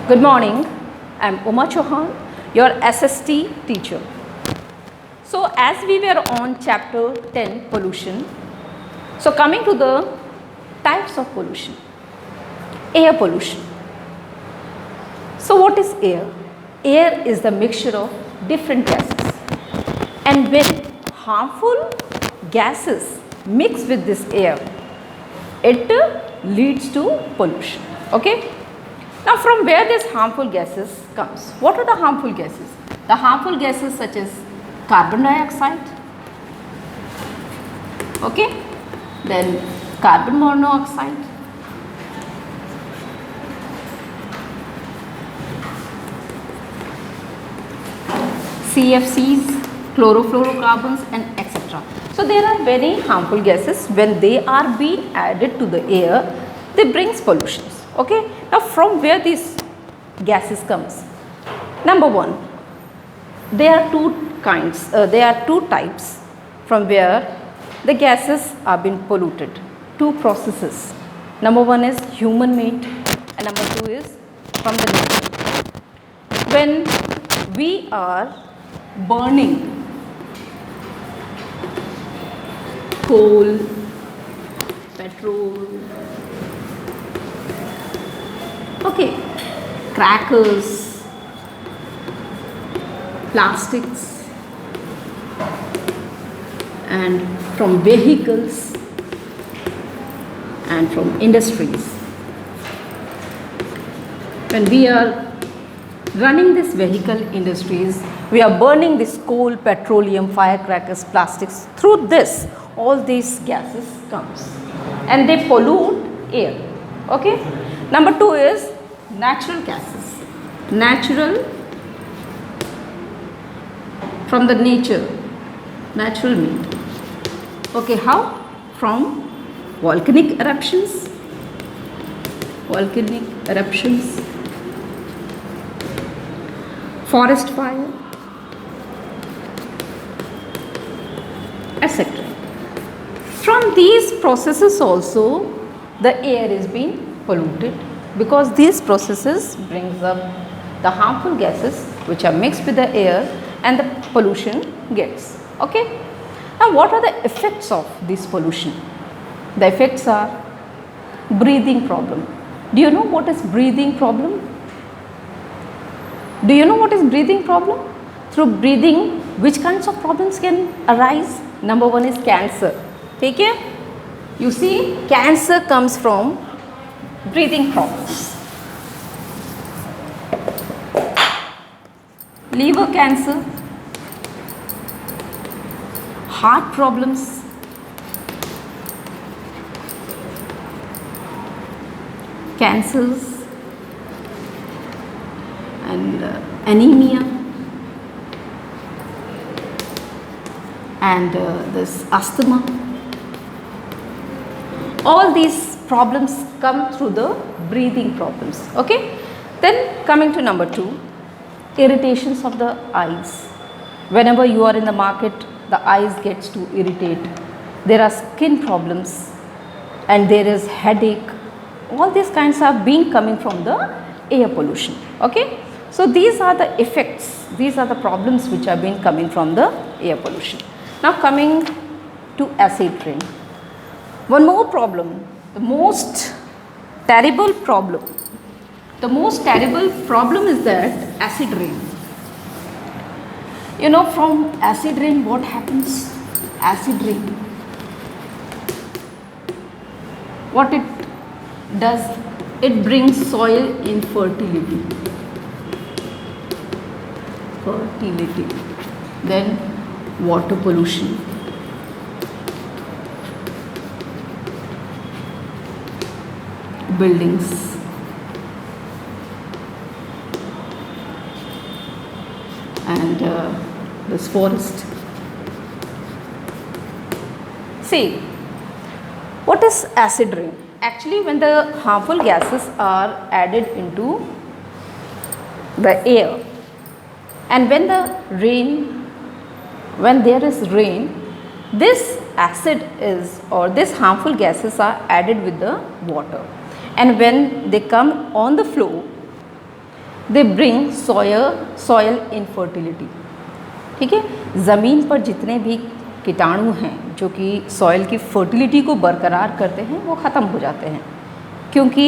Good morning. I'm Uma Chauhan, your SST teacher. So, as we were on chapter 10 pollution, so coming to the types of pollution, air pollution. So, what is air? Air is the mixture of different gases, and when harmful gases mix with this air, it leads to pollution. Okay. Now, from where these harmful gases comes? What are the harmful gases? The harmful gases such as carbon dioxide, okay, then carbon monoxide, CFCs, chlorofluorocarbons, and etc. So, there are very harmful gases. When they are being added to the air, they brings pollutions. Okay. Now, from where these gases comes? Number one, there are two types from where the gases are being polluted. Two processes. Number one is human made, and number two is from the nature. When we are burning coal, petrol, okay, crackers, plastics, and from vehicles and from industries. When we are running this vehicle industries, we are burning this coal, petroleum, firecrackers, plastics. Through this, all these gases comes and they pollute air. Okay. Number two is natural gases. Natural from the nature, natural made. Okay, how? From volcanic eruptions, forest fire, etc. From these processes also the air is being polluted, because these processes brings up the harmful gases which are mixed with the air and the pollution gets. Okay. Now, what are the effects of this pollution? The effects are breathing problem. Do you know what is breathing problem? Do you know what is breathing problem? Through breathing, which kinds of problems can arise? Number one is cancer. Take care. You see, cancer comes from breathing problems. Liver cancer, heart problems, cancers, and anemia, and this asthma. All these problems come through the breathing problems. Okay. Then coming to number two, irritations of the eyes. Whenever you are in the market, the eyes gets to irritate. There are skin problems and there is headache. All these kinds are being coming from the air pollution. Okay. So, these are the effects, these are the problems which are being coming from the air pollution. Now, coming to acid rain. One more problem, the most terrible problem is that acid rain. You know, from acid rain what happens? Acid rain, what it does, it brings soil infertility. Then water pollution, buildings, and this forest. See, what is acid rain? Actually, when the harmful gases are added into the air, and when there is rain, this acid is, or this harmful gases are added with the water, and when they come on the floor, they bring soil infertility. ठीक है, ज़मीन पर जितने भी कीटाणु हैं जो कि सॉइल की फर्टिलिटी को बरकरार करते हैं वो ख़त्म हो जाते हैं, क्योंकि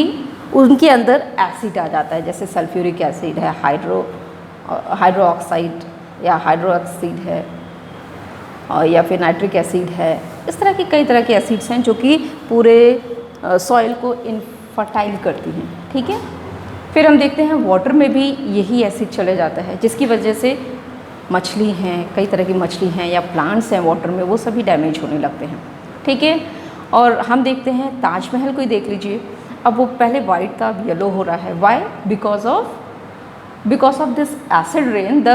उनके अंदर एसिड आ जाता है, जैसे सल्फ्यूरिक एसिड है, हाइड्रो ऑक्साइड या हाइड्रोक्साइड है, या फिर नाइट्रिक एसिड है। इस तरह के कई तरह के एसिड्स हैं जो कि पूरे सॉइल को इनफर्टाइल करती हैं। ठीक है, फिर हम देखते हैं वाटर में भी यही एसिड चले जाता है, जिसकी वजह से मछली हैं, कई तरह की मछली हैं या प्लांट्स हैं वाटर में, वो सभी डैमेज होने लगते हैं। ठीक है, और हम देखते हैं ताजमहल को ही देख लीजिए, अब वो पहले वाइट था, अब येलो हो रहा है। Why? Because of this acid rain the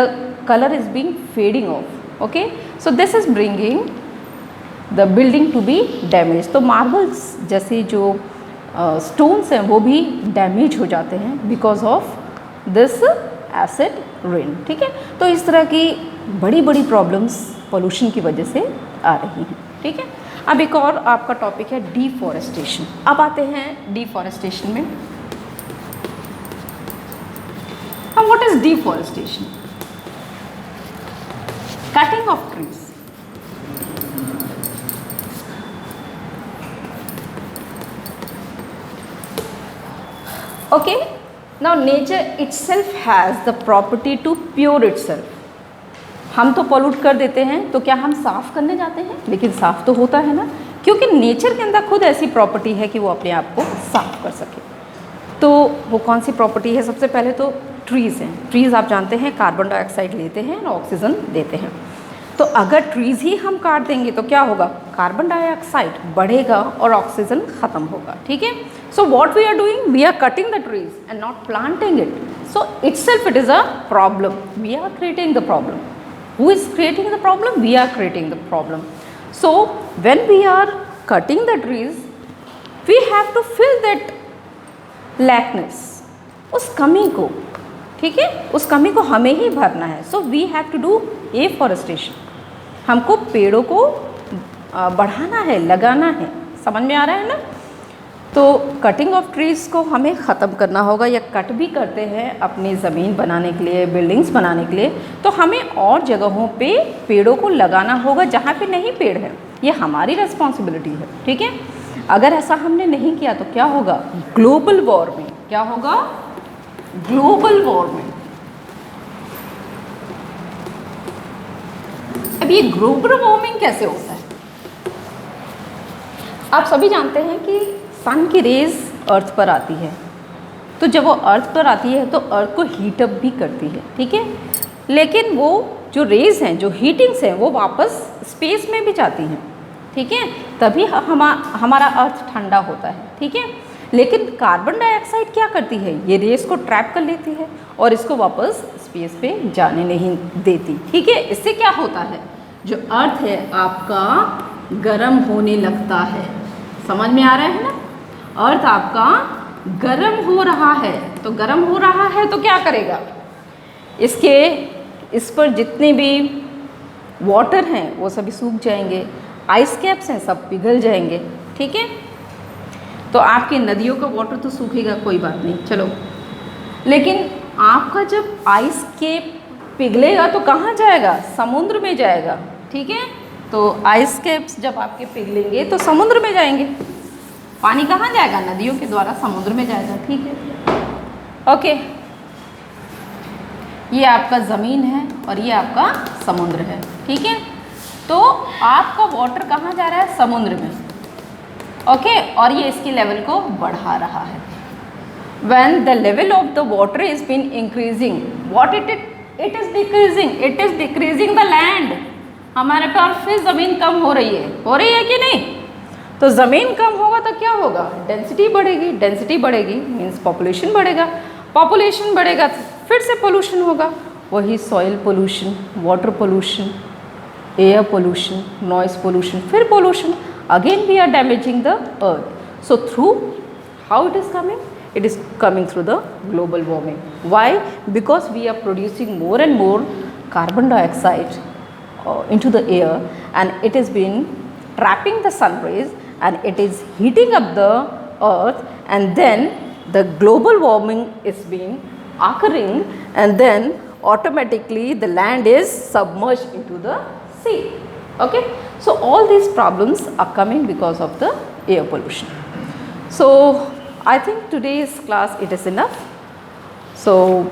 colour is being fading off. Okay, so this is bringing the building to be damage. तो मार्बल्स जैसे जो स्टोन्स हैं वो भी डैमेज हो जाते हैं because of this acid rain. ठीक है, तो इस तरह की बड़ी बड़ी प्रॉब्लम्स पोल्यूशन की वजह से आ रही हैं। ठीक है, अब एक और आपका टॉपिक है डिफॉरेस्टेशन। अब आते हैं डिफॉरेस्टेशन में। अब what is deforestation? Cutting of trees. Okay, now nature itself has the property to pure itself. हम तो पोल्यूट कर देते हैं, तो क्या हम साफ़ करने जाते हैं? लेकिन साफ़ तो होता है ना, क्योंकि नेचर के अंदर खुद ऐसी प्रॉपर्टी है कि वो अपने आप को साफ़ कर सके। तो वो कौन सी प्रॉपर्टी है? सबसे पहले तो ट्रीज़ हैं। ट्रीज़ आप जानते हैं कार्बन डाइऑक्साइड लेते हैं और ऑक्सीजन देते हैं। तो अगर ट्रीज़ ही हम काट देंगे तो क्या होगा? कार्बन डाइऑक्साइड बढ़ेगा और ऑक्सीजन ख़त्म होगा। ठीक है, so what we are doing, we are cutting the trees and not planting it, so itself it is a problem. We are creating the problem. Who is creating the problem? We are creating the problem. So when we are cutting the trees, we have to fill that lackness, उस कमी को। ठीक है, उस कमी को हमें ही भरना है। So we have to do afforestation. हमको पेड़ों को बढ़ाना है, लगाना है। समझ में आ रहा है ना? तो कटिंग ऑफ ट्रीज़ को हमें ख़त्म करना होगा, या कट भी करते हैं अपनी ज़मीन बनाने के लिए, बिल्डिंग्स बनाने के लिए, तो हमें और जगहों पे पेड़ों को लगाना होगा जहाँ पे नहीं पेड़ है। ये हमारी रिस्पॉन्सिबिलिटी है। ठीक है, अगर ऐसा हमने नहीं किया तो क्या होगा? Global warming. क्या होगा? Global warming. अब ये ग्लोबल वार्मिंग कैसे होता है? आप सभी जानते हैं कि सन की रेज़ अर्थ पर आती है, तो जब वो अर्थ पर आती है तो अर्थ को हीट अप भी करती है। ठीक है, लेकिन वो जो रेज़ हैं, जो हीटिंग्स हैं, वो वापस स्पेस में भी जाती हैं। ठीक है, तभी हमारा अर्थ ठंडा होता है। ठीक है, लेकिन कार्बन डाइऑक्साइड क्या करती है? ये रेज़ को ट्रैप कर लेती है और इसको वापस स्पेस पे जाने नहीं देती। ठीक है, इससे क्या होता है? जो अर्थ है आपका गर्म होने लगता है। समझ में आ रहा है ना? अर्थ आपका गर्म हो रहा है, तो गर्म हो रहा है तो क्या करेगा? इस पर जितने भी वाटर हैं वो सभी सूख जाएंगे, आइस कैप्स हैं सब पिघल जाएंगे। ठीक है, तो आपकी नदियों का वाटर तो सूखेगा, कोई बात नहीं, चलो, लेकिन आपका जब आइस कैप पिघलेगा तो कहाँ जाएगा? समुद्र में जाएगा। ठीक है, तो आइस कैप्स जब आपके पिघलेंगे तो समुद्र में जाएंगे। पानी कहाँ जाएगा? नदियों के द्वारा समुद्र में जाएगा। ठीक है, ओके, ये आपका ज़मीन है और ये आपका समुद्र है। ठीक है, तो आपका वाटर कहाँ जा रहा है? समुद्र में। ओके, और ये इसके लेवल को बढ़ा रहा है। When the level of the water is been increasing, what it is decreasing? It is decreasing the land. हमारे पास फिर ज़मीन कम हो रही है कि नहीं? तो ज़मीन कम होगा तो क्या होगा? डेंसिटी बढ़ेगी। डेंसिटी बढ़ेगी मीन्स पॉपुलेशन बढ़ेगा। पॉपुलेशन बढ़ेगा तो फिर से पोल्यूशन होगा। वही soil pollution, water pollution, air pollution, noise pollution, फिर pollution. Again we are damaging the earth. So through how it is coming? It is coming through the global warming. Why? Because we are producing more and more carbon dioxide into the air, and it has been trapping the sun rays and it is heating up the earth, and then the global warming is being occurring, and then automatically the land is submerged into the sea. Okay. So, all these problems are coming because of the air pollution. So, I think today's class it is enough. So,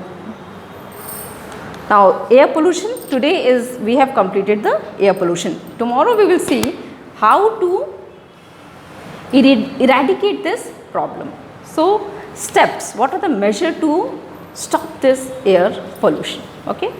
now air pollution, today is we have completed the air pollution. Tomorrow we will see how to eradicate this problem. So, steps, what are the measures to stop this air pollution? Okay.